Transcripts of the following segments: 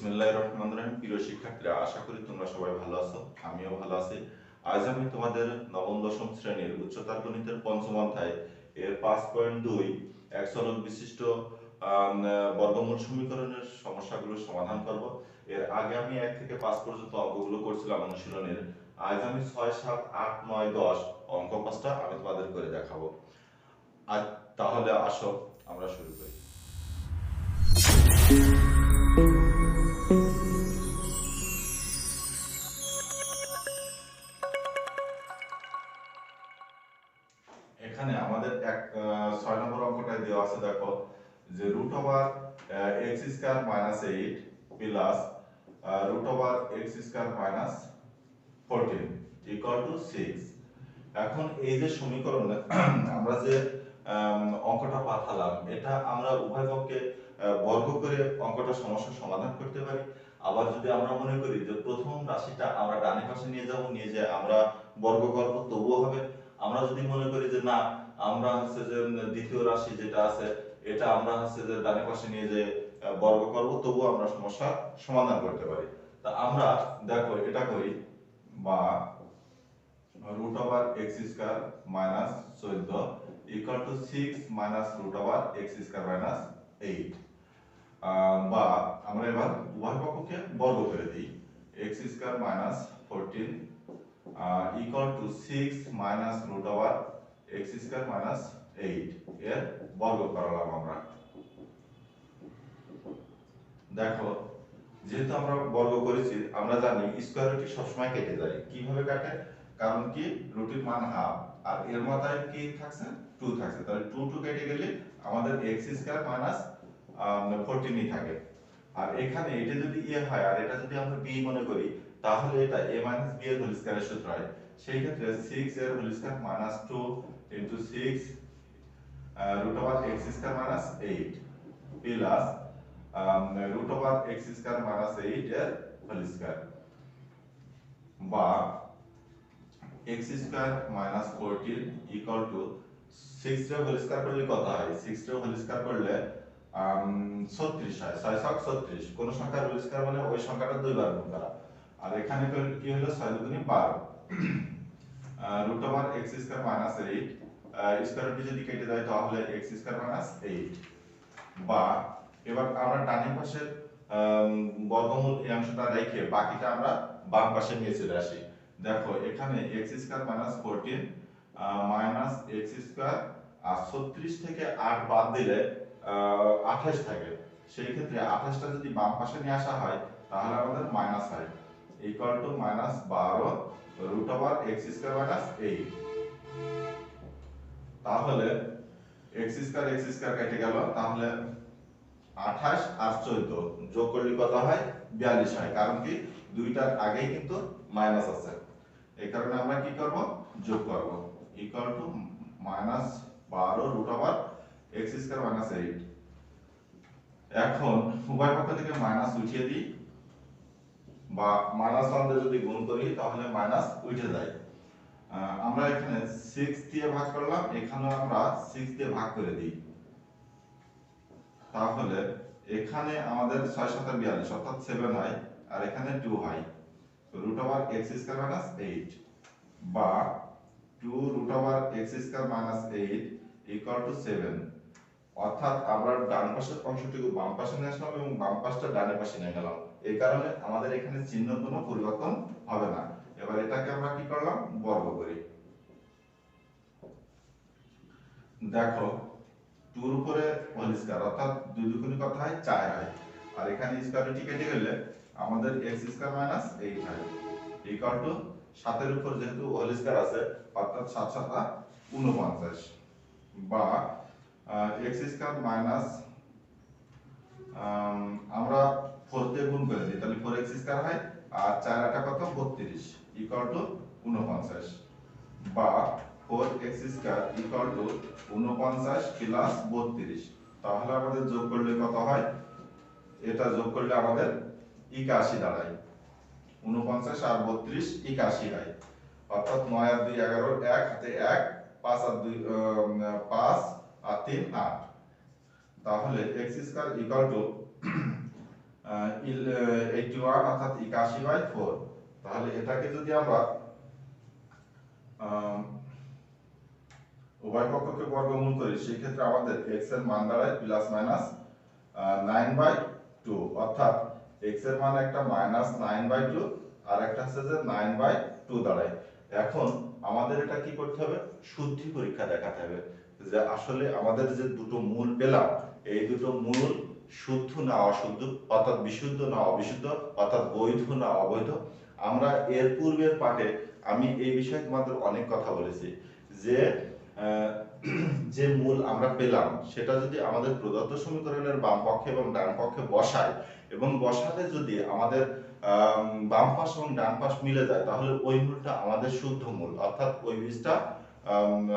বিসমিল্লাহির রহমানির রহিম। প্রিয় শিক্ষার্থীরা, আশা করি তোমরা সবাই ভালো আছো, আমিও ভালো আছি। আজ আমি তোমাদের নবম দশম শ্রেণীর উচ্চতর গণিতের পঞ্চম অধ্যায় এর 5.2 এক চলক বিশিষ্ট বর্গমূল সমীকরণের সমস্যাগুলোর সমাধান করব। এর আগে আমি 1 থেকে 5 পর্যন্ত অঙ্কগুলো করছিলাম অনুশীলনের। আজ আমি 6, 7, 8, 9, 10 অঙ্ক 5টা আমি তোমাদের করে দেখাবো। আজ তাহলে আসো আমরা শুরু করি। এখানে আমাদের 6 নম্বর অঙ্কটায় দেওয়া আছে, দেখো যে √(x² - 8 প্লাস √(x² - 14 = 6)। এখন এই যে সমীকরণে আমরা যে অঙ্কটা পাঠালাম, এটা আমরা উভয় পক্ষে বর্গ করে অঙ্কটা সমস্যার সমাধান করতে পারি। আবার যদি আমরা মনে করি যে প্রথম রাশিটা আমরা ডানে পাশে নিয়ে যাব, নিয়ে যে আমরা বর্গ করব তবুও হবে। আমরা যদি মনে করি যে না, আমরা হচ্ছে যে দ্বিতীয় রাশি যেটা আছে এটা আমরা হচ্ছে যে ডানে পাশে নিয়ে যে বর্গ করব তবুও আমরা সমস্যার সমাধান করতে পারি। তা আমরা দেখো এটা করি, বা √(x² - 14 = 6 - √(x² - 8)। বা আমরা এবার উভয় পক্ষকে বর্গ করে দিই। x² - 14 = 6 - √(x² - 8) এর বর্গ করলাম আমরা। দেখো, যেহেতু আমরা বর্গ করেছি, আমরা জানি স্কয়ার রুটটি সবসময় কেটে যায়। কিভাবে কাটে? কারণ কি, রুটের মান হাফ আর এর মাথায় কি থাকছে, 2 থাকছে, তাহলে 2 2 কেটে গেলে আমাদের x² - 14ই থাকে। আর এখানে এটা যদি a হয় আর এটা যদি আমরা b মনে করি, তাহলে এটা a - b এর হোল স্কয়ারের সূত্র হয়। সেই ক্ষেত্রে 6 এর whole square - 2 * 6 √(x² - 8 plus √(x² - 8 এর হোল স্কয়ার, বা x² - 14 = 6 এর হোল স্কয়ার করলে কত হয়? 6 এর হোল স্কয়ার করলে 36 হয়। 6 ছক 36, কোন সংখ্যার হোল স্কয়ার মানে ওই সংখ্যাটা দুইবার গুণ করা। আর এখানে কি হলো, 6 দুগুণে 12 √(x² - 8 স্কয়ার রুটটি যদি কেটে যায় তাহলে x² - 8। বা এবার আমরা ডান পাশের বর্গমূল এই অংশটা রেখে বাকিটা আমরা বাম পাশে নিয়ে চলে আসি। দেখো এখানে x² - 14 -x² আর 36 থেকে 8 বাদ দিলে 28 থাকে। সেই ক্ষেত্রে 28টা যদি বাম পাশে নিয়ে আসা হয় তাহলে আমাদের মাইনাস হয়, = -12 √(x² - 8। তাহলে x² কেটে গেল, তাহলে 28 আর 14 যোগ করলে কত হয়? 42 হয়। কারণ কি, দুইটার আগেই কিন্তু মাইনাস আছে, এই কারণে আমরা কি করব, যোগ করব, = -12 √(x² - 8। এখন উভয় পক্ষ থেকে মাইনাস উঠিয়ে দিই, বা -1 দিয়ে যদি গুণ করি তাহলে মাইনাস উঠে যায়। আমরা এখানে 6 দিয়ে ভাগ করলাম, এখানেও আমরা 6 দিয়ে ভাগ করে দিই। তাহলে এখানে আমাদের 6 7 42 অর্থাৎ 7 হয়, আর এখানে 2 হয়, √(x² - 8 বা 2 √(x² - 8 = 7। অর্থাৎ আমরা ডান পাশের অংশটুকু বাম পাশে নিয়ে আসলাম এবং বাম পাশটা ডানে পাশে নিয়ে গেলাম। এই কারণে আমাদের এখানে চিহ্ন কোনো পরিবর্তন হবে না। এবার এটাকে আমরা কি করলাম, বর্গ করি। দেখো, 2 এর উপরে হোল স্কয়ার অর্থাৎ 2 দুগুণে কত হয়, 4 হয়, আর এখানে স্কয়ার রুটটি কেটে গেলে আমাদের x² - 8 হয়, = 7 এর উপর যেহেতু হোল স্কয়ার আছে অর্থাৎ 7 7 49, বা x² আমরা 4 দিয়ে গুণ করে দিই, তাহলে 4x² হয়, আর 4 8 কত, 32 = 49, বা 4x² = 49 প্লাস 32। তাহলে আমাদের যোগ করলে কত হয়? এটা যোগ করলে আমাদের 81 দাঁড়ায়। 49 আর 32 81 হয়, অর্থাৎ 9 আর 2 11, 1 হাতে 1, 5 আর 2 5 আর 3 8। তাহলে x² = 81 অর্থাৎ 81/4। তাহলে এটাকে যদি আমরা উভয় পক্ষকে বর্গমূল করি সেই ক্ষেত্রে আমাদের x এর মান দাঁড়ায় প্লাস মাইনাস 9/2, অর্থাৎ x এর মান একটা মাইনাস 9/2 আর একটা হচ্ছে যে 9/2 দাঁড়ায়। এখন আমাদের এটা কি করতে হবে, শুদ্ধি পরীক্ষা দেখাতে হবে যে আসলে আমাদের যে দুটো মূল পেলাম এই দুটো মূল শুদ্ধ না অশুদ্ধ, অর্থাৎ বিশুদ্ধ না অবিশুদ্ধ, অর্থাৎ বৈধ না অবৈধ। আমরা এর পূর্বের পাঠে আমি এই বিষয়ে তোমাদের অনেক কথা বলেছি যে যে মূল আমরা পেলাম সেটা যদি আমাদের প্রদত্ত সমীকরণের বাম পক্ষে এবং ডান পক্ষে বসাই এবং বসালে যদি আমাদের বাম পাশ এবং ডান পাশ মিলে যায় তাহলে ওই মূলটা আমাদের শুদ্ধ মূল, অর্থাৎ ওই বীজটা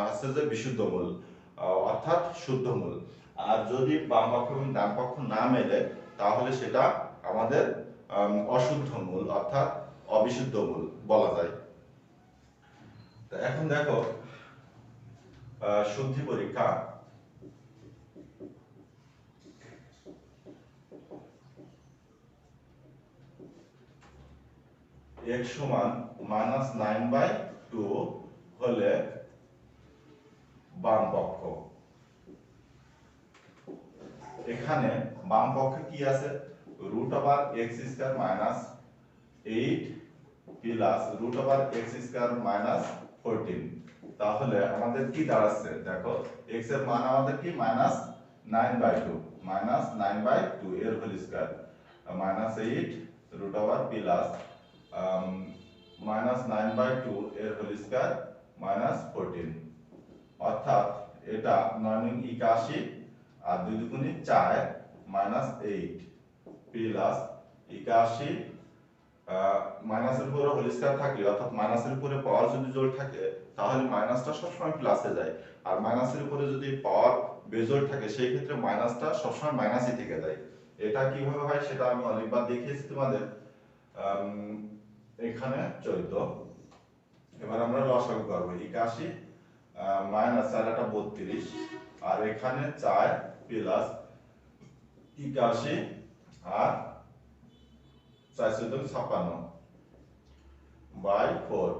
হচ্ছে যে বিশুদ্ধ মূল অর্থাৎ শুদ্ধ মূল। আর যদি বাম পক্ষ এবং ডান পক্ষ না মেলে তাহলে সেটা আমাদের অশুদ্ধ মূল অর্থাৎ অবিশুদ্ধ মূল বলা যায়। এখন দেখো শুদ্ধি পরীক্ষা। x সমান -9/2 হলে বাম পক্ষ। এখানে বাম পক্ষে কি আছে, √x² - 8 প্লাস √x² - 14। তাহলে আমাদের কি দাঁড়াচ্ছে দেখো, x এর মান আমাদের কি -9/2 এর হোল স্কয়ার -8 √প্লাস -9/2 এর হোল স্কয়ার -14, অর্থাৎ এটা 9 81 আর 2 দুগুণে 4 -8 প্লাস 81 মাইনাসের উপরে হোল স্কয়ার থাকলে অর্থাৎ মাইনাসের উপরে পাওয়ার যদি জোড় থাকে তাহলে মাইনাসটা সবসময় প্লাসে যায়, আর মাইনাসের উপরে যদি পাওয়ার বেজোড় থাকে সেই ক্ষেত্রে মাইনাসটা সবসময় মাইনাসই থেকে যায়। এটা কিভাবে হয় সেটা আমি অনেকবার দেখিয়েছি তোমাদের, এখানে 14। এবার আমরা লসাগু করব, 81 মাইনাস 4 32 আর এখানে 4 প্লাস 81 আর 4×56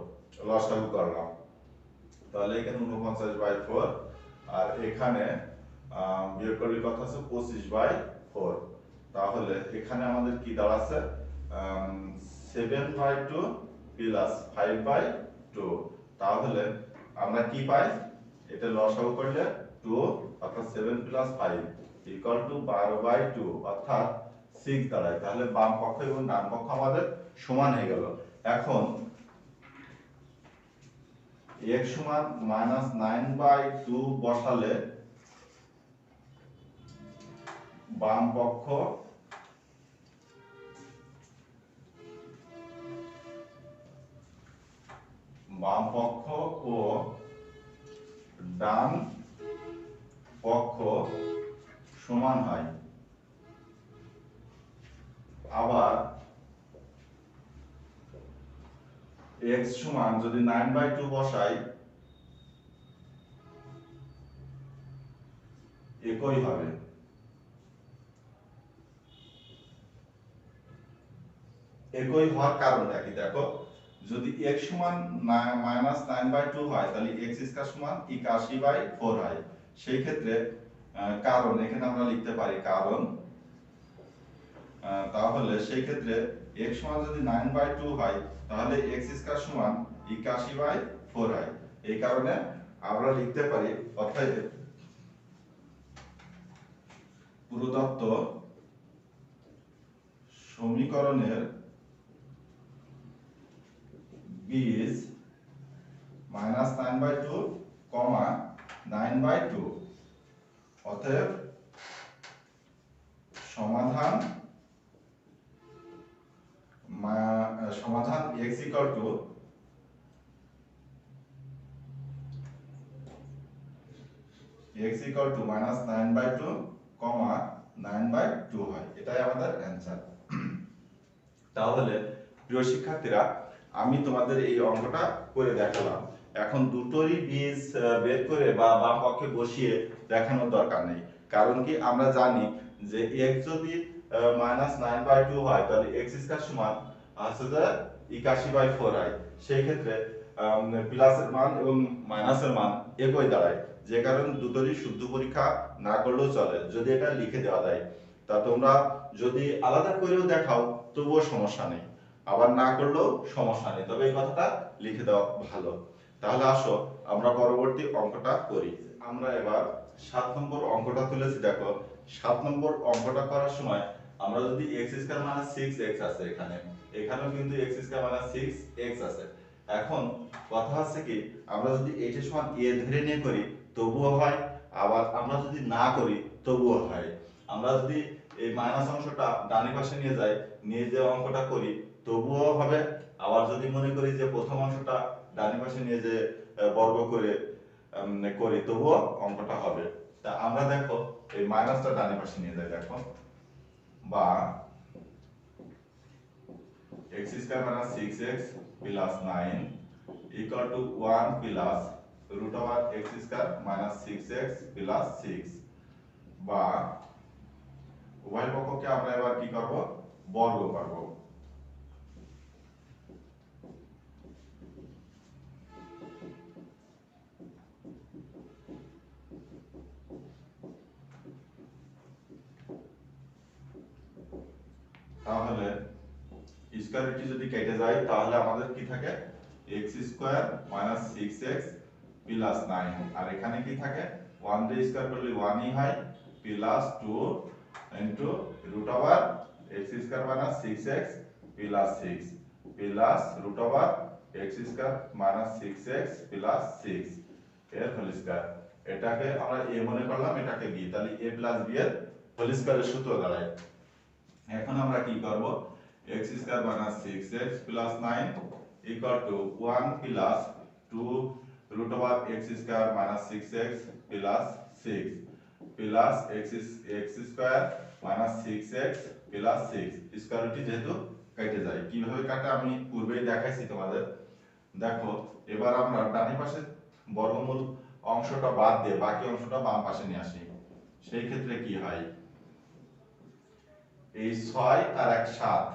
লসাগু করলাম। তাহলে এখানে 49/4 আর এখানে বিয়োগ করলে কত আছে 25/4। তাহলে এখানে আমাদের কি দাঁড়াচ্ছে 7/2 প্লাস 5/2। তাহলে আমরা কি পাই, এটা লসাগু করলে 2 অর্থাৎ 7 প্লাস 5 ইকুয়াল টু 12/2 অর্থাৎ 6 দাঁড়ায়। তাহলে বাম পক্ষ এবং ডান পক্ষ আমাদের সমান হয়ে গেল। এখন x সমান -9/2 বসালে বাম পক্ষ ও ডান পক্ষ সমান হয়। আবার x সমান যদি 9/2 বসাই একই হবে। একই হওয়ার কারণটা কি দেখো, যদি x সমান -9/2 হয় তাহলে x² সমান 81/4 হয়। সেই ক্ষেত্রে কারণ এখানে আমরা লিখতে পারি কারণ, তাহলে সেই ক্ষেত্রে x সমান যদি 9/2 হয় তাহলে x² সমান 81/4 হয়। এই কারণে আমরা লিখতে পারি অর্থাৎ প্রদত্ত সমীকরণের বীজ -9/2, 9/2, অতএব সমাধান x equal to -9/2, 9/2 হয়। এটাই আমাদের অ্যানসার। তাহলে প্রিয় শিক্ষার্থীরা, আমি তোমাদের এই অঙ্কটা করে দেখালাম। এখন দুটোরই বীজ বের করে বা বাম পক্ষে বসিয়ে দেখানোর দরকার নেই, কারণ কি আমরা জানি যে x যদি -9/2 হয় তাহলে x স্কয়ার সমান আছে যে 81/4 হয়। সেই ক্ষেত্রে প্লাসের মান এবং মাইনাসের মান একই দাঁড়ায়, যে কারণে দুটোরই শুদ্ধ পরীক্ষা না করলেও চলে যদি এটা লিখে দেওয়া যায়। তা তোমরা যদি আলাদা করেও দেখাও তবুও সমস্যা নেই, আবার না করলেও সমস্যা নেই, তবে এই কথাটা লিখে দেওয়া ভালো। তাহলে আসো আমরা পরবর্তী অঙ্কটা করি। আমরা এবার 7 নম্বর অঙ্কটা তুলেছি। দেখো 7 নম্বর অঙ্কটা করার সময় আমরা যদি x স্কয়ার মানে 6x আছে, এখানেও কিন্তু x স্কয়ার মানে 6x আছে। এখন কথা হচ্ছে কি, আমরা যদি এইটা সমান a ধরে নিয়ে করি তবুও হয়, আবার আমরা যদি না করি তবুও হয়। আমরা যদি এই মাইনাস অংশটা ডানি পাশে নিয়ে যাই, নিয়ে যে অঙ্কটা করি তবুও হবে, আবার যদি মনে করি যে প্রথম অংশটা ডানি পাশে নিয়ে যে বর্গ করে করি তবুও অঙ্কটা হবে। তা আমরা দেখো এই মাইনাসটা ডানি পাশে নিয়ে যাই, দেখো বা x স্কয়ার মানে 6x plus 9 equal to 1 plus root over x square minus 6x plus 6, বা উভয় পক্ষকে আমরা এবার কি করব, বর্গ করব। তাহলে স্কয়ার রুটটি যদি কেটে যায় তাহলে আমাদের কি থাকে, x square minus 6x plus 9, আর এখানে কি থাকে 1 দিয়ে স্কয়ার করলে 1 ই হয়, plus 2 into root over x square minus 6x plus 6 plus root over x square minus 6x plus 6 এর হোল স্কয়ার। এটাকে আমরা a মনে করলাম, এটাকে b, তাহলে a প্লাস b এর হোল স্কয়ারের সূত্র দাঁড়ায়। এখন আমরা কি করব, x square minus 6x plus 9 equal to 1 plus 2 root over x square minus 6x plus 6 plus x square minus 6x plus 6। Square রুটটি যেহেতু কেটে যায়, কিভাবে কাটে আমি পূর্বেই দেখাইছি তোমাদের। দেখো এবার আমরা ডান পাশে বর্গমূল অংশটা বাদ দিয়ে বাকি অংশটা বাম পাশে নিয়ে আসি। সেই ক্ষেত্রে কি হয়, এই 6 আর 1 7,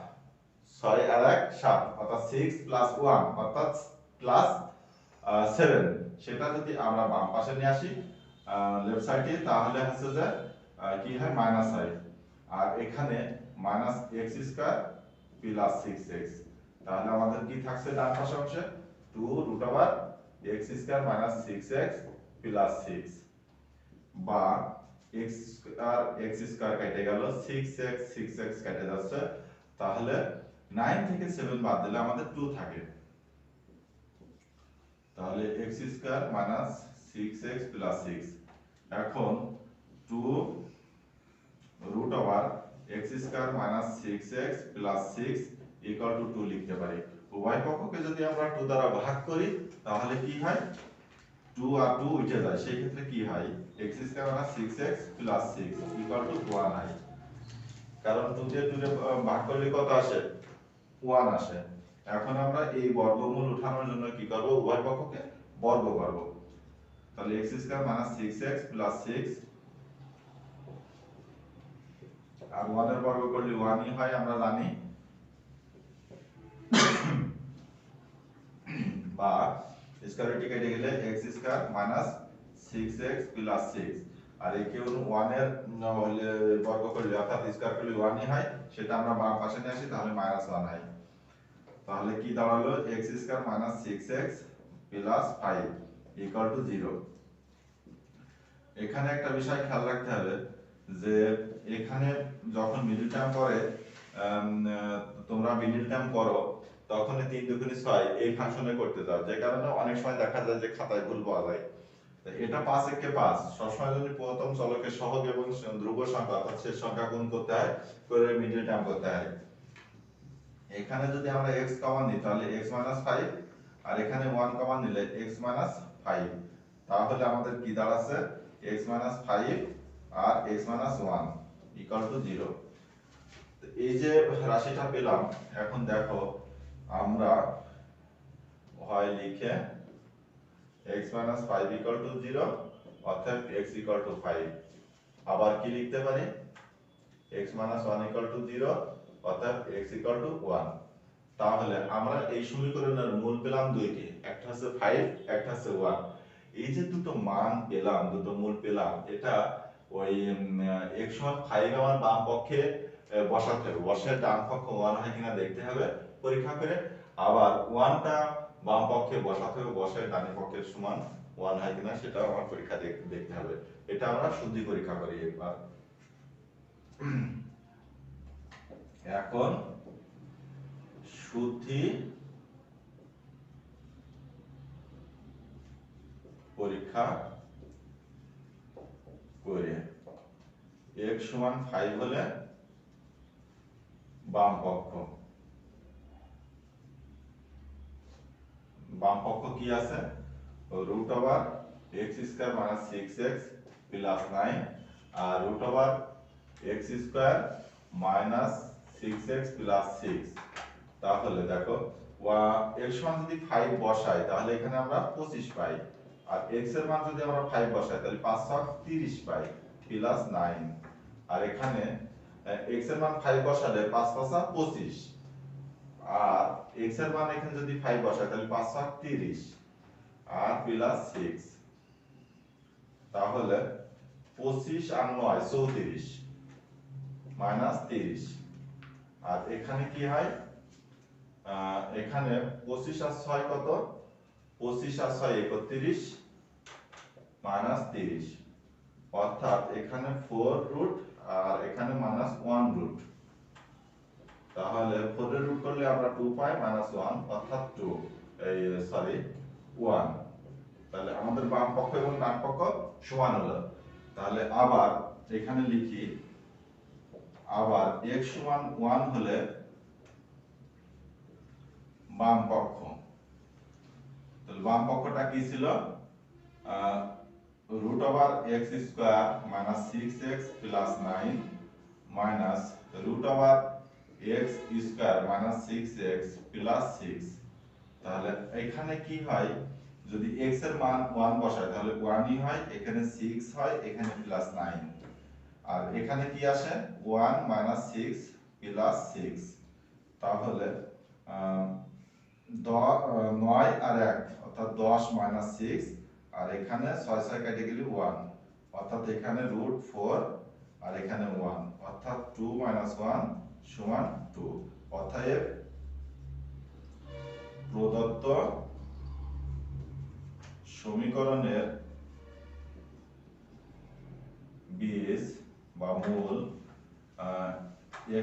6 আর 1 7 অর্থাৎ 6 প্লাস 1 অর্থাৎ প্লাস 7, সেটা যদি আমরা বাম পাশে নিয়ে আসি লেফট সাইডে, তাহলে হচ্ছে যে কি হয় মাইনাস হয়, আর এখানে minus x square plus 6x, তাহলে আমাদের কি থাকছে ডান পাশে অংশে 2 root over x square minus 6x plus 6, বা x স্কয়ার কেটে গেল, 6x কেটে যাচ্ছে, তাহলে 9 থেকে 7 বাদ দিলে আমাদের 2 থাকে, তাহলে x square minus 6x plus 6। এখন 2 root over x square minus 6x plus 6 equal to 2 লিখতে পারি। উভয় পক্ষকে যদি আমরা 2 দ্বারা ভাগ করি তাহলে কি হয়, 2 আর 2 উঠে যায়, সেই ক্ষেত্রে কি হয় x square minus 6x plus 6 equal to 1 হয়, কারণ 2 দিয়ে 2 রে ভাগ করলে কত আসে, 1 আসে। এখন আমরা এই বর্গমূল উঠানোর জন্য কি করব, উভয় পক্ষকে বর্গ করব। তাহলে x square minus 6x plus 6 আর 1 এর বর্গ করলে 1 ই হয় আমরা জানি, বা স্কয়ার রুট কেটে গেলে x square minus 6x plus 6, আর একে 1 এর বর্গ করলে অর্থাৎ স্কয়ার করলে 1 ই হয়, সেটা আমরা বাম পাশে নিয়ে আসি, তাহলে মাইনাস 1 হয়। তাহলে কি দাঁড়ালো, x square minus 6x plus 5 equal to 0। এখানে একটা বিষয় খেয়াল রাখতে হবে যে এখানে যখন মিডল টার্ম করে তোমরা মিডল টার্ম করো তখন 3 দুগুণে 6 এই ফাংশনে করতে যাও, যে কারণে অনেক সময় দেখা যায় যে খাতায় ভুল পাওয়া যায়। তো এটা 5 একে 5 সবসময় যদি প্রথম চলকের সহগ এবং ধ্রুব সংখ্যা অর্থাৎ শেষ সংখ্যা গুণ করতে হয়, করে মিডল টার্ম করতে হয়। এখানে যদি আমরা x কমন নিই তাহলে x 5, আর এখানে 1 কমন নিলে x 5, তাহলে আমাদের কি দাঁড়াচ্ছে x 5 আর x 1 ইকুয়াল টু 0। তো এই যে রাশিটা পেলাম, এখন দেখো আমরা হয় লিখে x 5 ইকুয়াল টু 0 অর্থাৎ x ইকুয়াল টু 5, আবার কি লিখতে পারি x minus 1 equal to 0, অর্থাৎ x equal to 1। তাহলে আমরা এই সমীকরণের মূল পেলাম দুইটি, একটা হচ্ছে 5, একটা হচ্ছে 1। এই যে দুটো মান পেলাম, দুটো মূল পেলাম, এটা ওই x সমান 5 আমার বাম পক্ষে বসাতে হবে, বসে ডান পক্ষ 1 হয় কিনা দেখতে হবে পরীক্ষা করে, আবার 1টা বাম পক্ষে বসাতে হবে, বসে ডান পক্ষের সমান 1 হয় কিনা সেটা আমার পরীক্ষা দেখতে হবে। এটা আমরা শুদ্ধি পরীক্ষা করি একবার। এখন শুদ্ধি পরীক্ষা করে x সমান 5 হলে বাম পক্ষ কি আছে, root over x square minus 6x plus 9 আর root over x square minus 6x plus 6। তাহলে দেখো x সমান যদি 5 বসাই তাহলে এখানে আমরা 25 পাই, আর x এর মান যদি আমরা 5 বসাই তাহলে 5 × 30 পাই প্লাস 9, আর এখানে x এর মান 5 বসালে 5 × 5 = 25, আর x এর মান এখানে যদি 5 বসাই তাহলে 5 × 30 আর প্লাস 6, তাহলে 25 আর 9 34 মাইনাস 30, আর এখানে কি হয়, এখানে 25 আর 6 কত, 25 আর 6 31 মাইনাস 30, অর্থাৎ এখানে 4 রুট আর এখানে মাইনাস 1 রুট। তাহলে 4 এর রুট করলে আমরা 2 পাই মাইনাস 1 অর্থাৎ 2 1। তাহলে আমাদের বাম পক্ষ এবং ডান পক্ষ সমান হলো। তাহলে আবার এখানে লিখি, আবার x সমান 1 হলে বাম পক্ষ, তাহলে বাম পক্ষটা কি ছিল, root over x square minus 6x plus 9 minus root over x square minus 6x plus 6। তাহলে এখানে কি হয়, যদি x এর মান 1 বসাই তাহলে 1ই হয়, এখানে 6 হয়, এখানে প্লাস 9, আর এখানে কি আসে 1 মাইনাস 6 প্লাস 6। তাহলে 9 আর 1 অর্থাৎ 10 মাইনাস 6, আর এখানে 6 6 কেটে গেলে 1, অর্থাৎ এখানে রুট 4 আর এখানে 1, অর্থাৎ 2 মাইনাস 1 সমান 2। অতএব প্রদত্ত সমীকরণের বীজ বা মূল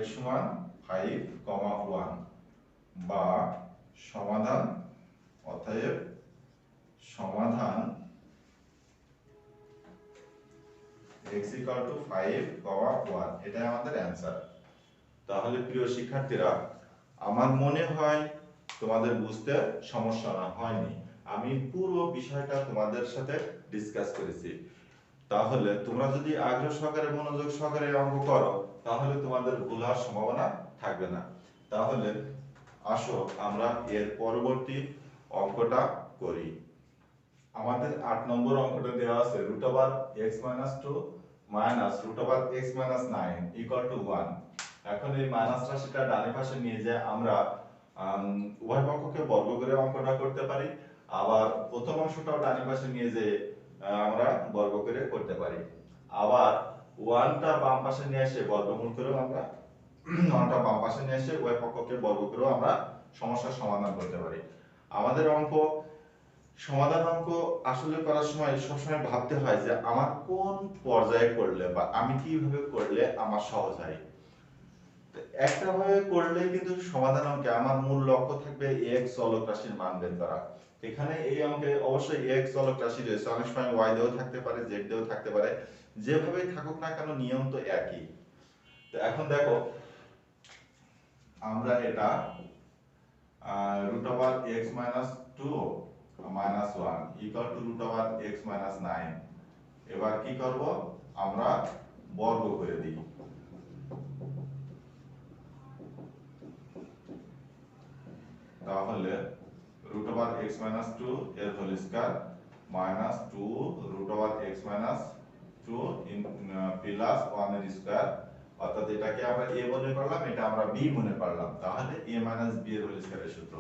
x সমান 5, 1 বা সমাধান, অতএব সমাধান x = 5, 1, এটাই আমাদের অ্যানসার। তাহলে প্রিয় শিক্ষার্থীরা, আমার মনে হয় তোমাদের বুঝতে সমস্যা হয়নি, আমি পুরো বিষয়টা তোমাদের সাথে ডিসকাস করেছি। তাহলে তোমরা যদি আগ্রহ সহকারে মনোযোগ সহকারে অঙ্ক করো তাহলে তোমাদের ভুল হওয়ার সম্ভাবনা থাকবে না। তাহলে আসো আমরা এর পরবর্তী অঙ্কটা করি। আমাদের 8 নম্বর অঙ্কটা দেওয়া আছে root over x - 2 minus root over x - 9 = 1। এখন এই মাইনাস রাশিটা ডানে পাশে নিয়ে যে আমরা উভয় পক্ষকে বর্গ করে অঙ্কটা করতে পারি, আবার প্রথম অংশটাও ডানে পাশে নিয়ে যে আমরা বর্গ করে করতে পারি, আবার 1টা বাম পাশে নিয়ে এসে বর্গমূল করেও আমরা 1টা বাম পাশে নিয়ে এসে উভয় পক্ষকে বর্গ করেও আমরা সমস্যার সমাধান করতে পারি। আমাদের সমাধান অঙ্ক আসলে করার সময় সবসময় ভাবতে হয় যে আমার কোন পর্যায়ে করলে বা আমি কিভাবে করলে আমার সহজ হয়। একটা ভাবে করলে কিন্তু সমাধান অঙ্কে আমার মূল লক্ষ্য থাকবে x চলক রাশির মান বের করা। এখানে এই অঙ্কে অবশ্যই x চলক রাশি রয়েছে, অনেক সময় y দিয়েও থাকতে পারে, z দিয়েও থাকতে পারে, যেভাবেই থাকুক না কেন নিয়ম তো একই। তো এখন দেখো আমরা এটা root over x - 2 - 1 equal to root over x - 9। এবার কি করব, আমরা বর্গ করে দিই। তাহলে রুট ওভার x - 2 এর whole square minus 2 root over x - 2 plus 1 এর স্কয়ার, অর্থাৎ এটাকে আমরা a মনে করলাম, এটা আমরা b মনে করলাম, তাহলে a b এর হোল স্কয়ারের সূত্র।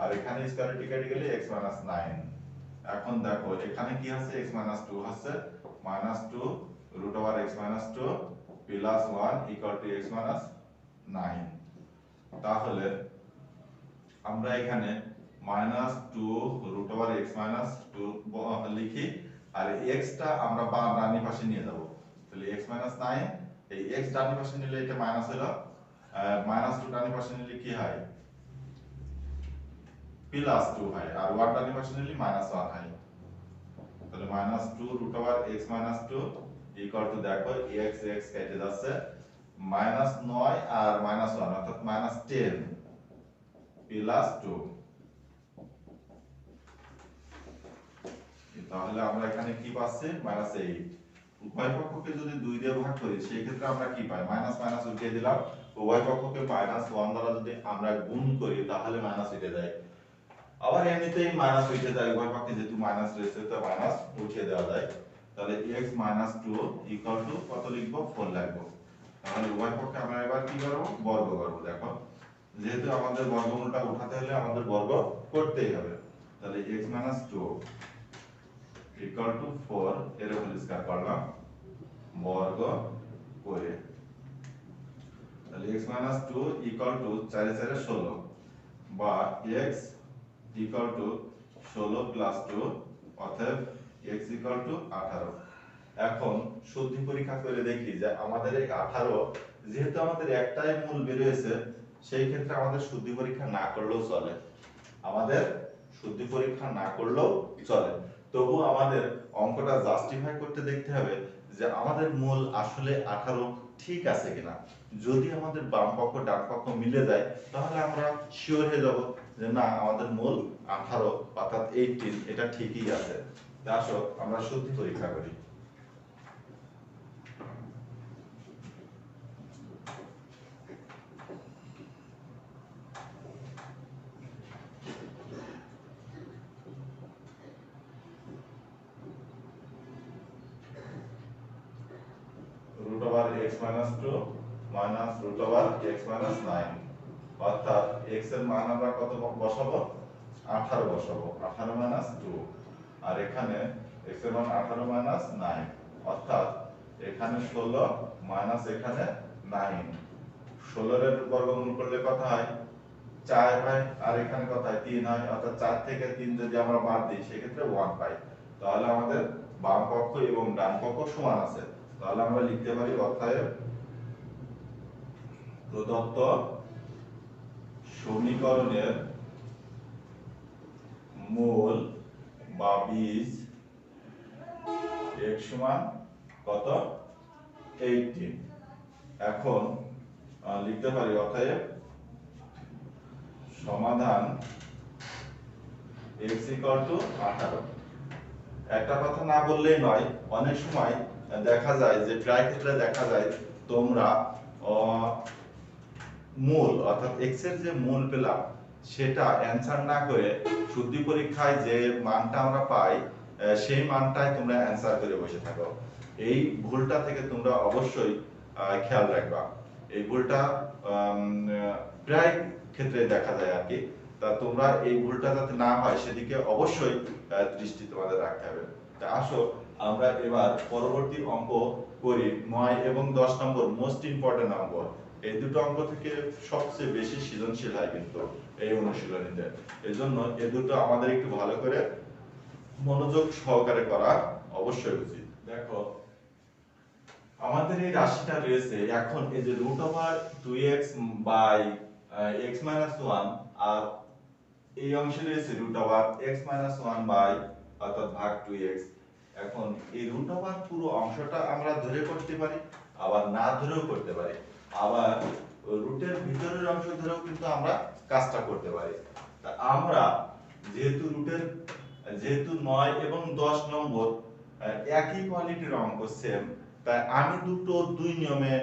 আর এখানে স্কয়ার কেটে গেলে x 9। এখন দেখো এখানে কি আছে, x 2 আছে, -2 √x 2 plus 1 equal two x 9। তাহলে আমরা এখানে -2 √x 2 লিখি, আর x টা আমরা ডানি পাশে নিয়ে যাব। তাহলে x 9, এই x ডানি পাশে নিলে এটা মাইনাস হলো, -2 ডানি পাশে নিলে কি হয়, +2 হয়, আর 1 ডানি পাশে নিলে -1 হয়। তাহলে -2 √x 2 ইকুয়াল টু, দেখো x x কেটে যাচ্ছে, -9 আর -1 অর্থাৎ -10 +2। তাহলে আমরা এখানে কি পাচ্ছি, -8। উভয় পক্ষকে যদি 2 দিয়ে ভাগ করি সেই ক্ষেত্রে আমরা কি পাই, মাইনাস মাইনাস উঠিয়ে দিলাম, উভয় পক্ষকে -1 দ্বারা যদি আমরা গুণ করি তাহলে মাইনাস উঠে যায়। আবার এমনিতেই মাইনাস উঠে যায়, উভয় পক্ষে যেহেতু মাইনাস রয়েছে তো মাইনাস উঠিয়ে দেওয়া যায়। তাহলে x 2 ইকুয়াল টু কত লিখব, 4 লিখব। তাহলে উভয় পক্ষে আমরা এবার কি করব, বর্গ করব। দেখো যেহেতু আমাদের বর্গমূলটা উঠাতে হলে আমাদের বর্গ করতেই হবে। তাহলে x 2 ইকুয়াল টু 4 এর হোল স্কয়ার করলাম, বর্গ করে। তাহলে x 2 ইকুয়াল টু 4 এ 4 16, বা x ইকুয়াল টু 16 প্লাস 2, অতএব x ইকুয়াল টু 18। এখন শুদ্ধি পরীক্ষা করে দেখি যে আমাদের এই 18, যেহেতু আমাদের একটাই মূল বের হয়েছে, সেই ক্ষেত্রে আমাদের শুদ্ধি পরীক্ষা না করলেও চলে, আমাদের শুদ্ধি পরীক্ষা না করলেও চলে। তবু আমাদের অঙ্কটা জাস্টিফাই করতে দেখতে হবে যে আমাদের মূল আসলে 18 ঠিক আছে কিনা। যদি আমাদের বাম পক্ষ ডান পক্ষ মিলে যায় তাহলে আমরা শিওর হয়ে যাব যে না, আমাদের মূল 18 অর্থাৎ 18 এটা ঠিকই আছে। তা আসো আমরা শুদ্ধি পরীক্ষা করি। √x 2 মাইনাস √x 9, অর্থাৎ x এর মান আমরা কত বসাবো, 18 বসাবো, 18 2। আর এখানে x এর মান 18 9, অর্থাৎ এখানে 16 মাইনাস এখানে 9। 16 এর বর্গমূল করলে কত হয়, 4 হয়, আর এখানে কত হয়, 3 হয়, অর্থাৎ 4 থেকে 3 যদি আমরা বাদ দিই সেক্ষেত্রে 1 পাই। তাহলে আমাদের বাম পক্ষ এবং ডান পক্ষ সমান আছে। তাহলে আমরা লিখতে পারি অতএব প্রদত্ত সমীকরণের মূল বা বীজ x সমান কত, 18। এখন লিখতে পারি অতএব সমাধান x ইকুয়াল টু 18। একটা কথা না বললেই নয়, অনেক সময় দেখা যায় যে প্রায় ক্ষেত্রে দেখা যায় তোমরা মূল অর্থাৎ x এর যে মূল পেলাম সেটা অ্যানসার না করে শুদ্ধি পরীক্ষায় যে মানটা আমরা পাই সেই মানটাই তোমরা অ্যানসার করে বসে থাকো। এই ভুলটা থেকে তোমরা অবশ্যই খেয়াল রাখবা। এই ভুলটা প্রায় ক্ষেত্রে দেখা যায় আর কি। তা তোমরা এই ভুলটা যাতে না হয় সেদিকে অবশ্যই দৃষ্টি তোমাদের রাখতে হবে। তা আসো আমরা এবার পরবর্তী অঙ্ক করি। 9 এবং 10 নম্বর মোস্ট ইম্পর্টেন্ট অঙ্ক। এই দুটো অঙ্ক থেকে সবচেয়ে বেশি সৃজনশীল হয় কিন্তু এই অনুশীলনীতে। এজন্য এই দুটো আমাদের একটু ভালো করে মনোযোগ সহকারে করা অবশ্যই উচিত। দেখো আমাদের এই রাশিটা রয়েছে, এখন এই যে √2x বাই x 1, আর এই অংশে রয়েছে √x 1 বাই অর্থাৎ ভাগ 2x। এখন এই √ পুরো অংশটা আমরা ধরে করতে পারি, আবার না ধরেও করতে পারি, আবার রুটের ভিতরের অংশ ধরেও কিন্তু আমরা কাজটা করতে পারি। তা আমরা যেহেতু 9 এবং 10 নম্বর একই কোয়ালিটির অঙ্ক, সেম, তাই আমি দুই নিয়মে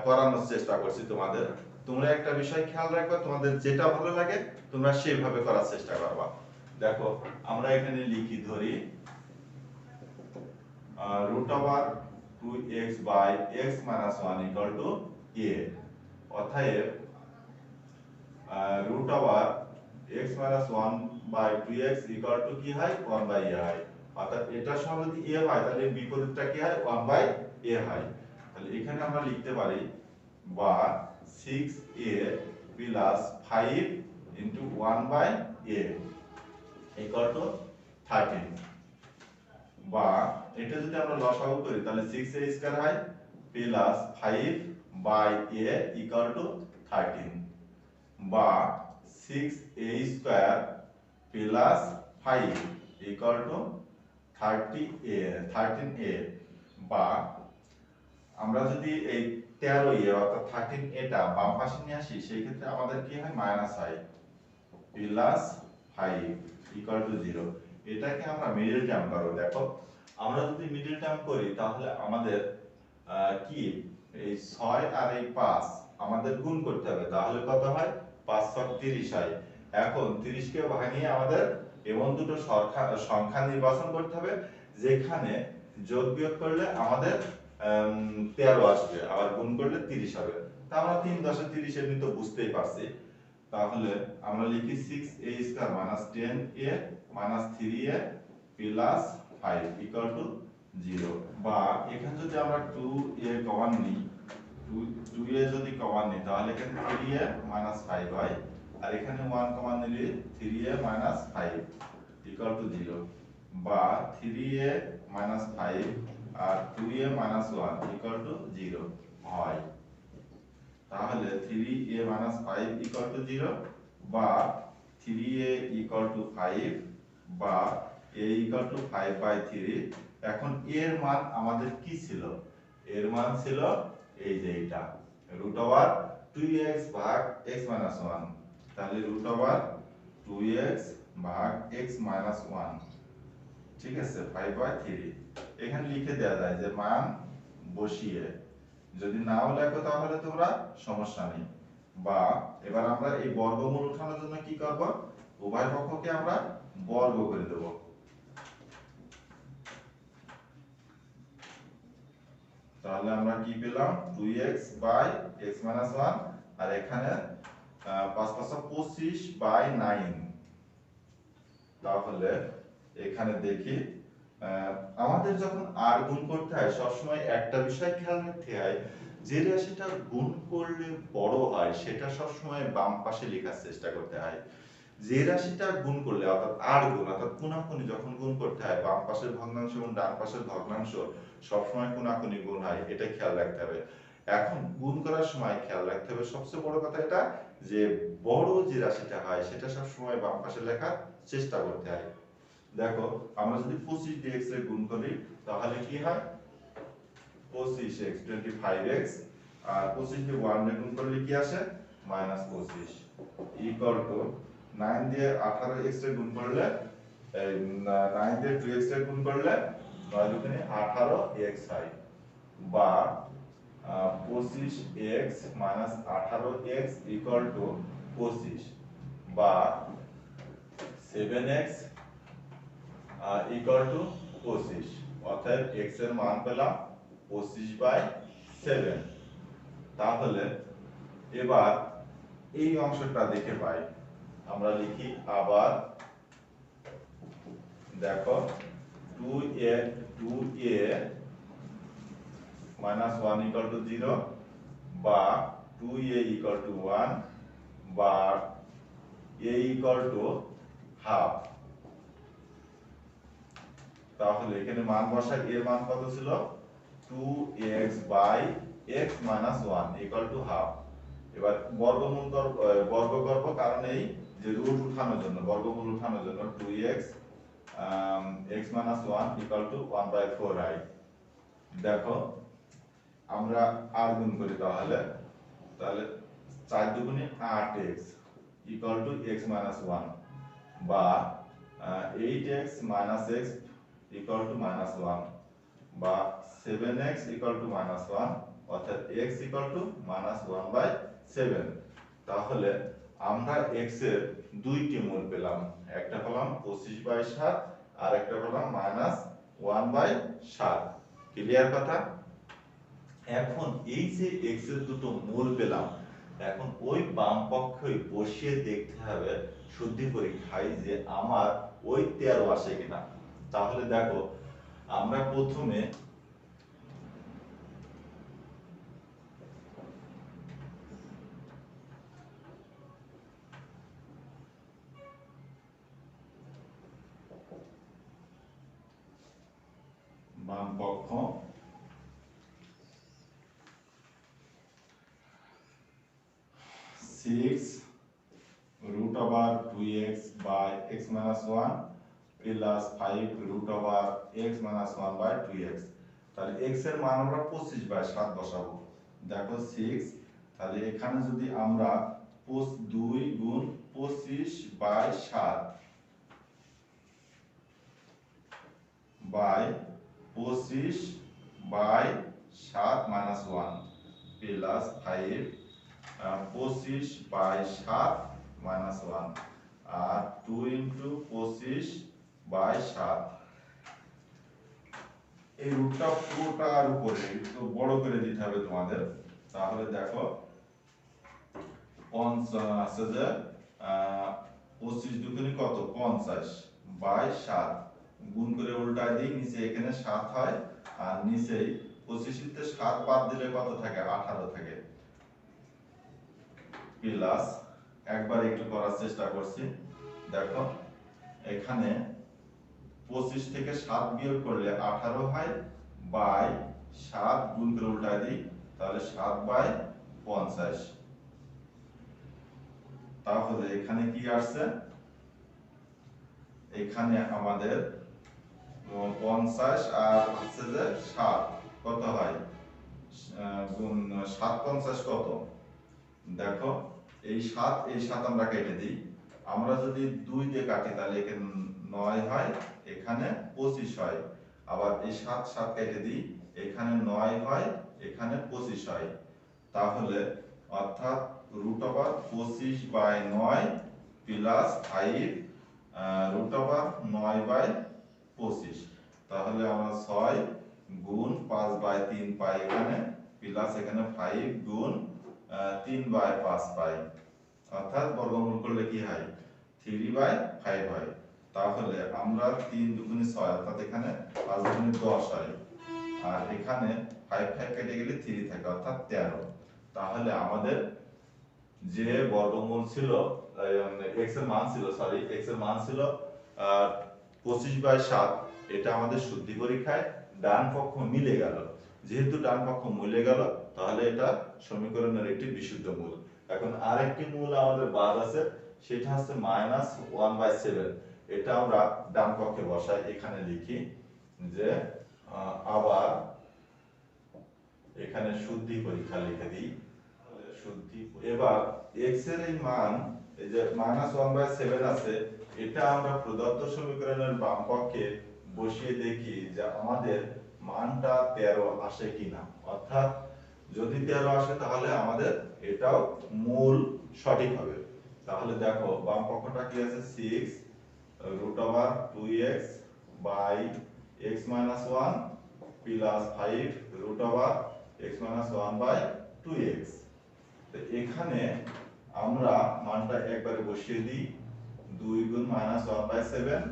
করানোর চেষ্টা করছি তোমাদের। তোমরা একটা বিষয় খেয়াল রাখবা, তোমাদের যেটা ভালো লাগে তোমরা সেইভাবে করার চেষ্টা করবা। দেখো আমরা এখানে লিখি, ধরি √2x by x 1 equal to a, অতএব root over x minus 1 by 2x equal to কি হয় 1 বাই a হয়। অর্থাৎ এটার সঙ্গে যদি a হয় তাহলে বিপরীতটা কি হয় 1 বাই a হয়। তাহলে এখানে আমরা লিখতে পারি বা 6a plus 5 into 1 by a equal to 13, বা এটা যদি আমরা লসাগু করি তাহলে 6a স্কয়ার হয় plus 5 by a equal to 13, বা 6a square plus 5 equal to 13a, বা আমরা যদি এই 13a অর্থাৎ 13a টা বাম পাশে নিয়ে আসি সেই ক্ষেত্রে আমাদের কি হয় মাইনাস হয় প্লাস 5 ইকুয়াল টু 0। এটাকে আমরা মিডল টার্ম করব। দেখো আমরা যদি মিডল টার্ম করি তাহলে আমাদের কি এই 6 আর এই 5 আমাদের গুণ করতে হবে, তাহলে কত হয় 5 × 30 হয়। এখন 30 কে ভাঙিয়ে আমাদের এমন দুটো সংখ্যা নির্বাচন করতে হবে যেখানে যোগ বিয়োগ করলে আমাদের 13 আসবে, আবার গুণ করলে 30 হবে। তা আমরা 3 × 10 = 30 এমনি তো বুঝতেই পারছি। তাহলে আমরা লিখি 6a square minus 10a minus 3a plus 5 equal to 0, বা এখানে যদি আমরা 2a কমন নিই 2a যদি কমন নিই তাহলে এখানে 3a মাইনাস 5 হয়, আর এখানে 1 কমন নিলে 3a মাইনাস 5 ইকুয়াল টু 0, বা 3a মাইনাস 5 আর 2a মাইনাস 1 ইকুয়াল টু 0 হয়। তাহলে 3a মাইনাস 5 ইকুয়াল টু 0, বা 3a ইকুয়াল টু 5, বা a ইকুয়াল টু 5 বাই 3। এখন এর মান আমাদের কি ছিল? এর মান ছিল এই যে এটা রুট ওভার 2x ভাগ x মাইনাস 1, তাহলে রুট ওভার 2x ভাগ x মাইনাস 1, ঠিক আছে 5 বাই 3। এখানে লিখে দেওয়া যায় যে মান বসিয়ে, যদি নাও লেখো তাহলে তোমরা সমস্যা নেই। বা এবার আমরা এই বর্গমূল উঠানোর জন্য কি করব, উভয় পক্ষকে আমরা বর্গ করে দেব। তাহলে আমরা কি পেলাম 2x বাই x মাইনাস 1, আর এখানে 5 × 5 = 25 বাই 9। তাহলে এখানে দেখি আমাদের যখন আর গুণ করতে হয় সবসময় একটা বিষয় খেয়াল রাখতে হয়, যে রাশিটা গুণ করলে বড় হয় সেটা সবসময় বাম পাশে লেখার চেষ্টা করতে হয়। যে রাশিটা গুণ করলে অর্থাৎ আর গুণ অর্থাৎ কোনাকুনি যখন গুণ করতে হয় বাম পাশের ভগ্নাংশ এবং ডান পাশের ভগ্নাংশ সবসময় কোনাকুনি গুণ হয়, এটা খেয়াল রাখতে হবে। এখন গুণ করার সময় খেয়াল রাখতে হবে সবচেয়ে বড় কথা এটা যে বড় যে রাশিটা হয় সেটা সবসময় বাম পাশে লেখার চেষ্টা করতে হয়। দেখো আমরা যদি 25dx এর গুণ করি তাহলে কি হয় 25x 25x, আর 25 দিয়ে 1 দিয়ে গুণ করলে কি আসে -25 ইকুয়াল টু 9 দিয়ে 18x এর গুণ করলে 9 দিয়ে 2x এর গুণ করলে 9 দুগুণে 18x হয়, বা 25x - 18x ইকুয়াল টু 25, বা 7x ইকুয়াল টু 25। অর্থাৎ x এর মান পেলাম 25/7। তাহলে এবার এই অংশটা দেখে পাই, আমরা লিখি আবার দেখো 2a minus 1 equal to 0, বা 2a equal to 1, বা a equal to half। তাহলে এখানে মান বসাই, এর মান কত ছিল 2x by x minus 1 equal to half। এবার বর্গমূল বর্গ করব, কারণ এই যে রুট উঠানোর জন্য বর্গমূল উঠানোর জন্য 2x x minus 1 equal to 1/4i। দেখো আমরা আর গুণ করি তাহলে 4 দুগুণে 8x equal to x minus 1, বা 8x minus x equal to -1, বা 7x equal to -1, অর্থাৎ x equal to -1/7। তাহলে আমরা x এর দুইটি মূল পেলাম, একটা পেলাম 25/7 আর একটা পেলাম -1/7। ক্লিয়ার কথা? এখন এই যে x এর দুটো মূল পেলাম, এখন ওই বাম পক্ষে বসিয়ে দেখতে হবে শুদ্ধি পরীক্ষায় যে আমার ওই 13 আসে কিনা। তাহলে দেখো আমরা প্রথমে বাম পক্ষ 6√2x by x minus 1 plus 5√x minus 1 by 2x। তাহলে x এর মান আমরা 25/7 বসাবো। দেখো 6, তাহলে এখানে যদি আমরা 2 গুণ 25/7 বাই 25/7 minus 1 প্লাস 5 25/7 minus 1 আর 2 into 25/7। এই রুটটা পুরোটার উপরে একটু বড় করে দিতে হবে তোমাদের। তাহলে দেখো 50 আছে যে 25 দুগুণে কত 50/7 গুণ করে উল্টায় দিই, নিচে এখানে 7 হয় আর নিচেই 25 তে 7 বাদ দিলে কত থাকে 18 থাকে। প্লাস একবার একটু করার চেষ্টা করছি। দেখো এখানে 25 থেকে 7 বিয়োগ করলে 18 হয় বাই 7 গুণ করে উল্টায় দিই, তাহলে 7/50। তাহলে এখানে কি আসছে, এখানে আমাদের 50 আর হচ্ছে যে 7 কত হয় গুণ 7 50 কত। দেখো এই 7 আমরা কেটে দিই, আমরা যদি 2 দিয়ে কাটি তাহলে এখানে 9 হয়, এখানে 25 হয়। আবার এই 7 কেটে দিই, এখানে 9 হয়, এখানে 25 হয়। তাহলে অর্থাৎ √25/9 প্লাস 5 √9/25। তাহলে আমরা 6 গুণ 5/3 পাই এখানে, প্লাস এখানে 5 গুণ 3/5 পাই। অর্থাৎ বর্গমূল করলে কি হয় 3/5 হয়। তাহলে আমরা 3 দুগুণে 6 অর্থাৎ এখানে 5 দুগুণে 10 হয় আর এখানে 5 কেটে গেলে 3 থাকে অর্থাৎ 13। তাহলে আমাদের যে বর্গমূল ছিল x এর মান ছিল 25/7, এটা আমাদের শুদ্ধি পরীক্ষায় ডান পক্ষ মিলে গেল। যেহেতু ডান পক্ষ মিলে গেল তাহলে এটা সমীকরণের একটি বিশুদ্ধ মূল। এখন আরেকটি মূল আমাদের বাদ আছে, সেটা হচ্ছে -1/7। এটা আমরা ডান পক্ষে বসাই, এখানে লিখি যে আবার এখানে শুদ্ধি পরীক্ষা লিখে দিই। এবার x এর এই মান এই যে -1/7 আছে, এটা আমরা প্রদত্ত সমীকরণের বাম পক্ষে বসিয়ে দেখি যে আমাদের মানটা 13 আসে কিনা। অর্থাৎ যদি 13 আসে তাহলে আমাদের এটাও মূল সঠিক হবে। তাহলে দেখো বাম পক্ষটা কি আছে 6√2x by x minus 1 plus 5√x minus 1 by 2x। তো এখানে আমরা মানটা একবারে বসিয়ে দিই, 2 গুণ -1/7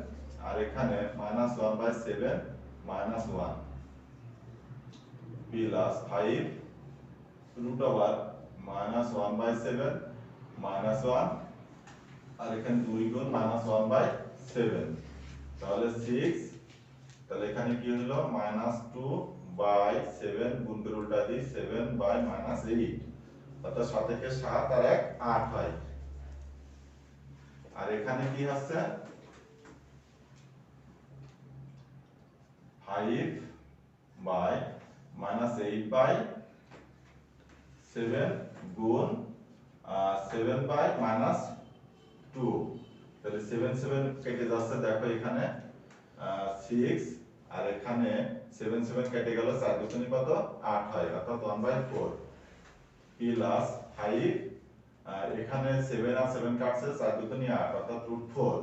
আর এখানে -1/7 -1 প্লাস 5 √1/7 -1 আর এখানে 2 গুণ -1/7, তাহলে 6। তাহলে এখানে কি হলো -2/7 গুণ করে উল্টা দিই 7/-8, অর্থাৎ 7 থেকে 7 আর 1 8 হয়। আর এখানে কি আছে 5/-8/7 গুণ 7/-2, তাহলে 7 কেটে যাচ্ছে। দেখো এখানে 6 আর এখানে 7 কেটে গেল, 4 দুগুণে কত 8 হয় অর্থাৎ 1/4 প্লাস 5 আর এখানে 7 আর 7 কাটছে, 4 দুগুণে 8 অর্থাৎ √4।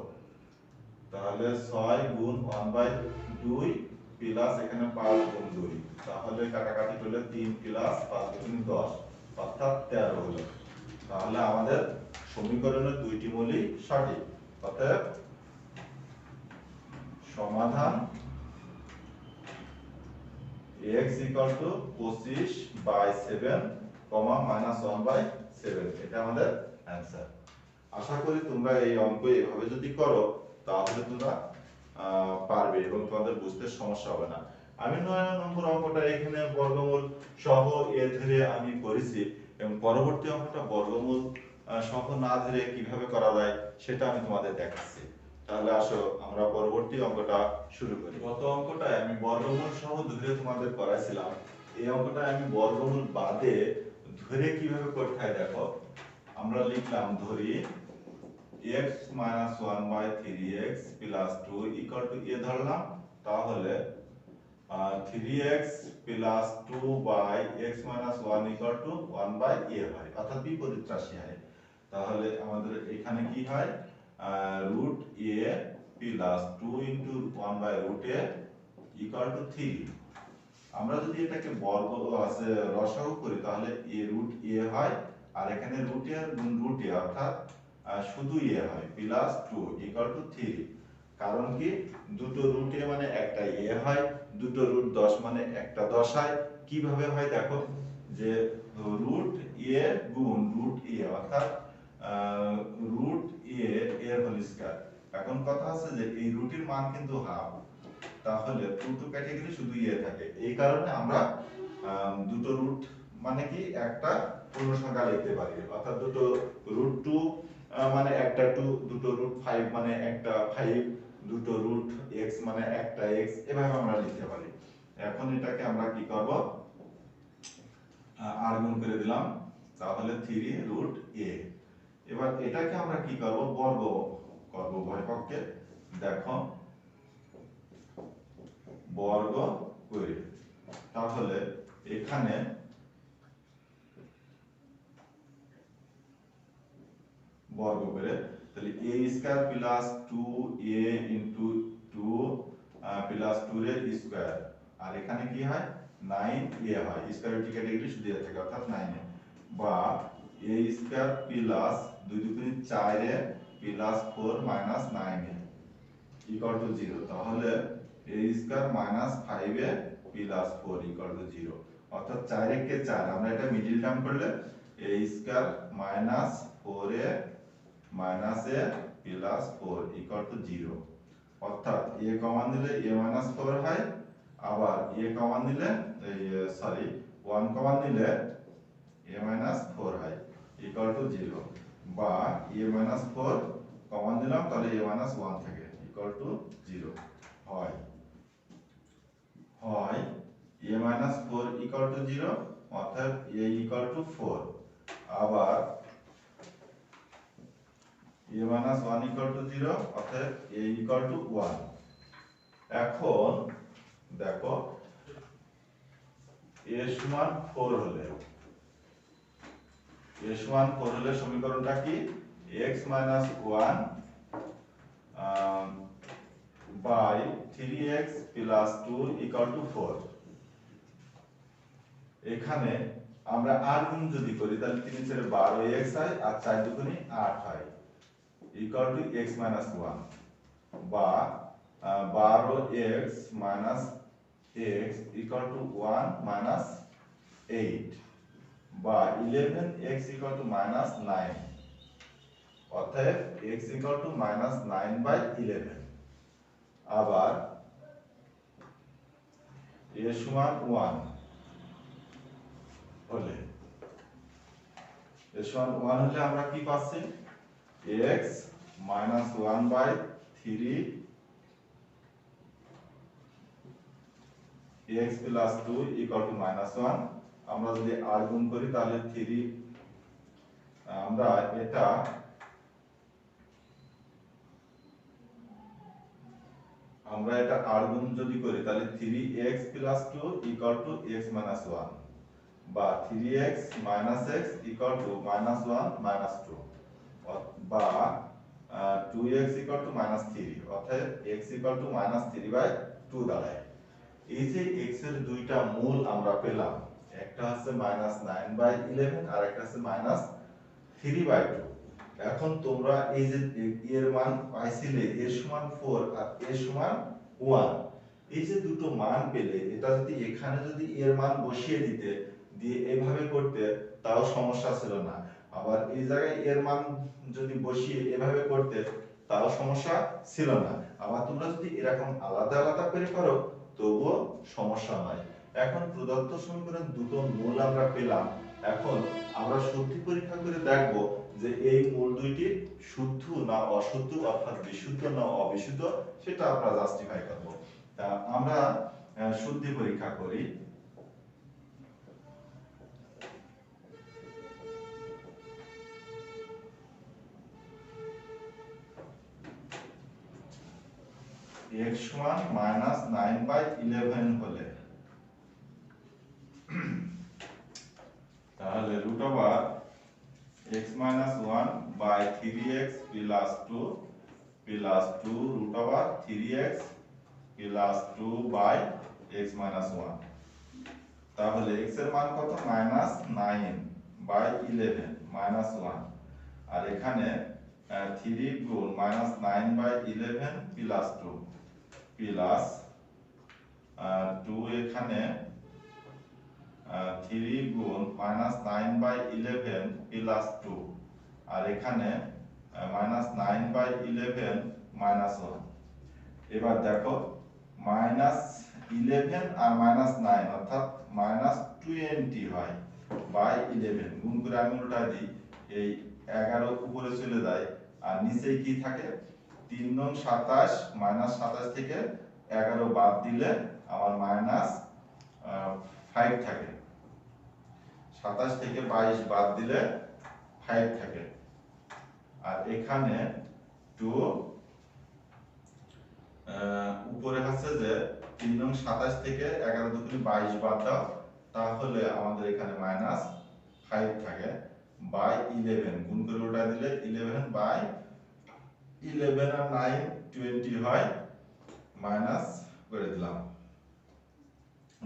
তাহলে 6 গুণ 1/2 প্লাস এখানে 5 গুণ 2, তাহলে কাটাকাটি করলে 3 প্লাস 5 গুণ 10 অর্থাৎ 13 হলো। তাহলে আমাদের সমীকরণের দুইটি মূলই সঠিক। অতএব সমাধান x equal to 25/7, -1/7, এটা আমাদের অ্যান্সার। আশা করি তোমরা এই অঙ্ক এইভাবে যদি করো তাহলে তোমরা পারবে এবং তোমাদের বুঝতে সমস্যা হবে না। আমি 9 নম্বর অঙ্কটা এখানে বর্গমূল সহ এ ধরে আমি করেছি এবং পরবর্তী অঙ্কটা বর্গমূল সহ না ধরে কিভাবে করা যায় সেটা আমি তোমাদের দেখাচ্ছি। তাহলে আসো আমরা পরবর্তী অঙ্কটা শুরু করি। গত অঙ্কটায় আমি বর্গমূল সহ ধরে তোমাদের করাইছিলাম, এই অঙ্কটায় আমি বর্গমূল বাদে ধরে কিভাবে করতে হয় দেখো। আমরা লিখলাম ধরি x minus 1/3x plus 2 equal to a ধরলাম, তাহলে 3x plus 2/x minus 1 equal to 1/a হয়, অর্থাৎ বিপরীত রাশি হয়। তাহলে আমাদের এখানে কি হয়, root a plus 2 into 1/√a equal to 3। আমরা যদি এটাকে বর্গ আছে রসাগু করি তাহলে a root a হয়, আর এখানে root a গুণ root a অর্থাৎ শুধু a হয়, প্লাস 2 ইকুয়াল টু 3। কারণ কি, দুটো রুট a মানে একটা a হয়, দুটো রুট 10 মানে একটা 10 হয়। কিভাবে হয় দেখো, যে রুট a গুণ রুট a অর্থাৎ রুট a এর হোল স্কয়ার। এখন কথা আছে যে এই রুটের মান কিন্তু হাফ, তাহলে 2 টু কেটে গেলে শুধু a থাকে। এই কারণে আমরা দুটো রুট মানে কি একটা পূর্ণ সংখ্যা লিখতে পারি, অর্থাৎ দুটো রুট 2 মানে একটা 2, দুটো রুট 5 মানে একটা 5, দুটো রুট x মানে একটা x, এভাবে আমরা লিখতে পারি। এখন এটাকে আমরা কি করব, আর গুণ করে দিলাম, তাহলে 3 রুট a। এবার এটাকে আমরা কি করব, বর্গ করব উভয় পক্ষে। দেখো বর্গ করে, তাহলে এখানে বর্গ করে তাহলে a square plus 2a into 2 plus 2 এর স্কয়ার, আর এখানে কি হয় 9a হয়, স্কয়ার কেটে গেলে শুধু a থাকে অর্থাৎ 9a, বা a স্কয়ার প্লাস 2 দুগুণে 4a plus 4 minus 9a equal to 0। তাহলে a square minus 5a plus 4 equal to 0, অর্থাৎ 4 কে 4, আমরা এটা মিডল টার্ম করলে a square minus 4a minus a plus 4 equal to 0, অর্থাৎ a কমন দিলে a মাইনাস 4 হয়, আবার a কমন দিলে সরি 1 কমন দিলে a মাইনাস 4 হয় ইকুয়াল টু 0, বা a মাইনাস 4 কমন দিলাম তাহলে a মাইনাস 1 থাকে ইকুয়াল টু 0 হয়। হয় a মাইনাস 4 ইকুয়াল টু 0, অর্থাৎ a ইকুয়াল টু 4, আবার a minus 1 equal to 0, অর্থাৎ a equal to 1। এখন দেখো a সমান 4 হলে, a সমান 4 হলে সমীকরণটা কি, x minus 1 by 3x plus 2 equal to 4। এখানে আমরা আর গুণ যদি করি তাহলে 3 × 12x হয়, আর 4 দুগুণে 8 হয় ইকুয়াল টু x minus 1, বা 12x minus x equal to 1 minus 8, বা 11x equal to minus 9, অতএব x equal to minus 9/11। আবার a সমান 1 হলে, a সমান 1 হলে আমরা কি পাচ্ছি, x minus 1/3 x plus 2 equal to minus 1। আমরা যদি r গুণ করি তাহলে 3, আমরা এটা r গুণ যদি করি তাহলে 3x plus 2 equal to x minus 1, বা 3x minus x equal to minus 1 minus 2, বা 2x equal to minus 3, অর্থাৎ x equal to minus 3/2 দাঁড়ায়। এই যে x এর দুইটা মূল আমরা পেলাম, একটা হচ্ছে -9/11 আর একটা হচ্ছে -3/2। এখন তোমরা এই যে এর মান পাইছিলে a সমান 4 আর a সমান 1, এই যে দুটো মান পেলে এটা যদি এখানে যদি এর মান বসিয়ে দিতে দিয়ে এভাবে করতে তাও সমস্যা ছিল না, আবার এই জায়গায় এর মান যদি বসিয়ে এভাবে করতে তাও সমস্যা ছিল না, আবার তোমরা যদি এরকম আলাদা আলাদা করে করো তবুও সমস্যা নয়। এখন প্রদত্ত সমীকরণ দুটো মূল আমরা পেলাম, এখন আমরা শুদ্ধি পরীক্ষা করে দেখব যে এই মূল দুইটি শুদ্ধ না অশুদ্ধ, অর্থাৎ বিশুদ্ধ না অবিশুদ্ধ, সেটা আমরা জাস্টিফাই করব। তা আমরা শুদ্ধি পরীক্ষা করি। x সমান -9/11 হলে তাহলে x - 1/3x + 2 + 2 3x + 2/x - 1। তাহলে x এর মান কত? -9/11 -1, আর এখানে 3 গুণ -9/11 + 2 প্লাস 2 এখানে 3 গুণ -9/11 + 2, আর এখানে -9/11 -1। এবার দেখো -11 আর -9 অর্থাৎ -20 হয় বাই 11, গুণ করে আমি উল্টা দিই, এই 11 উপরে চলে যায় আর নিচে কি থাকে? 3 নং 27, -27 থেকে 11 বাদ দিলে আমার -5 থাকে, 27 থেকে 22 বাদ দিলে 5 থাকে, আর এখানে 2 উপরে আছে যে 3 নং 27 থেকে 11 দুগুণে 22 বাদ দাও, তাহলে আমাদের এখানে -5 থাকে বাই 11, গুণ করে উল্টা দিলে 11/11 আর 9 20 হয়, মাইনাস করে দিলাম।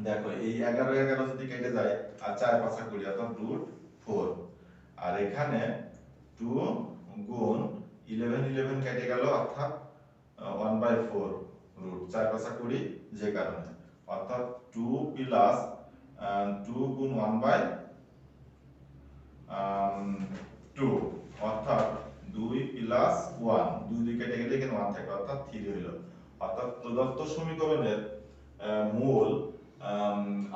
দেখো এই 11 11 যদি কেটে যায় আর 4 5 20 অর্থাৎ √4, আর এখানে 2 গুণ 11 11 কেটে গেল অর্থাৎ 1/4 রুট 4 5 20, যে কারণে অর্থাৎ 2 প্লাস 2 গুণ 1/2 অর্থাৎ 2 প্লাস 1, 2 দুই কেটে গেলে এখানে 1 থাকে অর্থাৎ 3 হইল। অর্থাৎ প্রদত্ত সমীকরণের মূল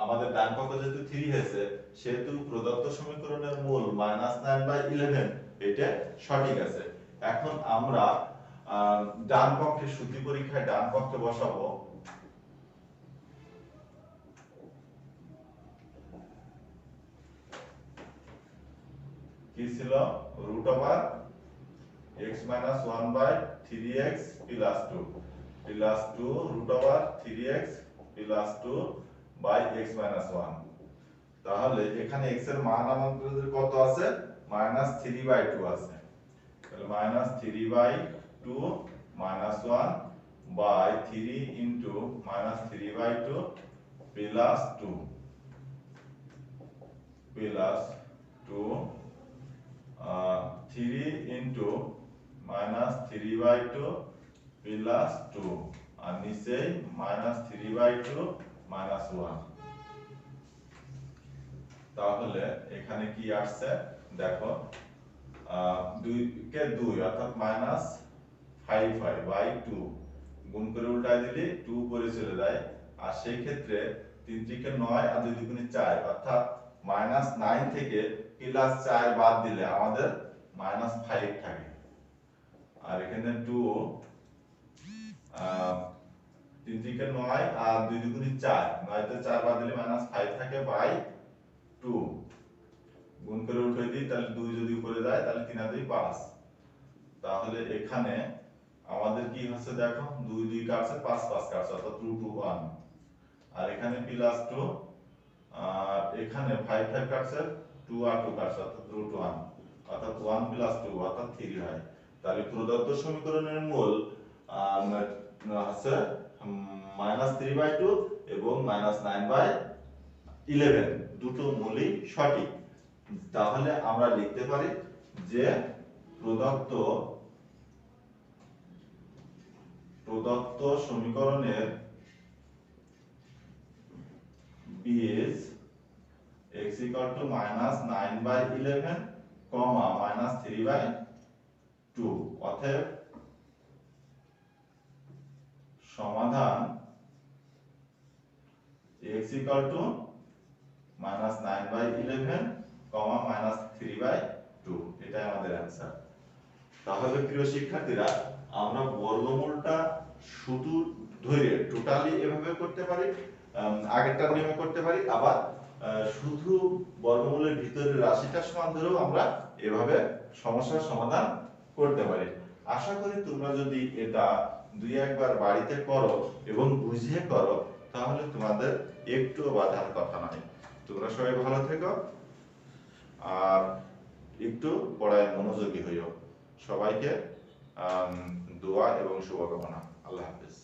আমাদের ডান পক্ষে যেহেতু 3 হয়েছে সেহেতু প্রদত্ত সমীকরণের মূল -9/11 এটা সঠিক আছে। এখন আমরা ডান পক্ষে শুদ্ধি পরীক্ষায় ডান পক্ষে বসাবো। কি ছিল? √x - 1/3x + 2 + 2 √3x + 2/x - 1। তাহলে এখানে x এর মান আমাদের কত আছে? -3/2 আছে, তাহলে -3/2 -1/3 into -3/2 plus 2 plus 2 3 into -3/2 plus 2, আর নিচে -3/2 -1। তাহলে এখানে কি আসছে দেখো, 2 কে 2 অর্থাৎ -5 হয় বাই 2, গুণ করে উল্টায় দিলে 2 উপরে চলে যায়, আর সেই ক্ষেত্রে 3 3 9 আর 2 2 4 অর্থাৎ -9 থেকে +4 বাদ দিলে আমাদের -5 থাকে, আর এখানে 2 3 3 9 আর 2 2 4, 9 তে 4 বাদ দিলে -5 থাকে বাই 2, গুণ করে উল্টে দিই তাহলে 2 যদি উপরে যায় তাহলে 3 আর 2 5। তাহলে এখানে আমাদের কি হচ্ছে দেখো, 2 2 কাটছে, 5 5 কাটছে অর্থাৎ √1, আর এখানে +2, আর এখানে 5 5 কাটছে, 2 আর 2 কাটছে অর্থাৎ √1, অর্থাৎ 1 + 2 অর্থাৎ 3 হয়। তাহলে প্রদত্ত সমীকরণের মূল হচ্ছে -3/2 এবং -9/11 দুটো মূলই সঠিক। তাহলে আমরা লিখতে পারি যে প্রদত্ত সমীকরণের বীজ x = -9/11, -3/2 অতএব সমাধান x = -9/11, -3/2 এটাই আমাদের অ্যান্সার। তাহলে প্রিয় শিক্ষার্থীরা, আমরা বর্গমূলটা শুধু ধরে টোটালি এভাবে করতে পারি, আগেরটা নিয়মে করতে পারি, আবার শুধু বর্গমূলের ভিতরে রাশিটা সমান ধরেও আমরা এভাবে সমস্যার সমাধান করতে পারি। আশা করি তোমরা যদি এটা দুই একবার বাড়িতে করো এবং বুঝিয়ে করো, তাহলে তোমাদের একটুও বাধার কথা নয়। তোমরা সবাই ভালো থেকো আর একটু পড়ায় মনোযোগী হইও। সবাইকে দোয়া এবং শুভকামনা। আল্লাহ হাফেজ।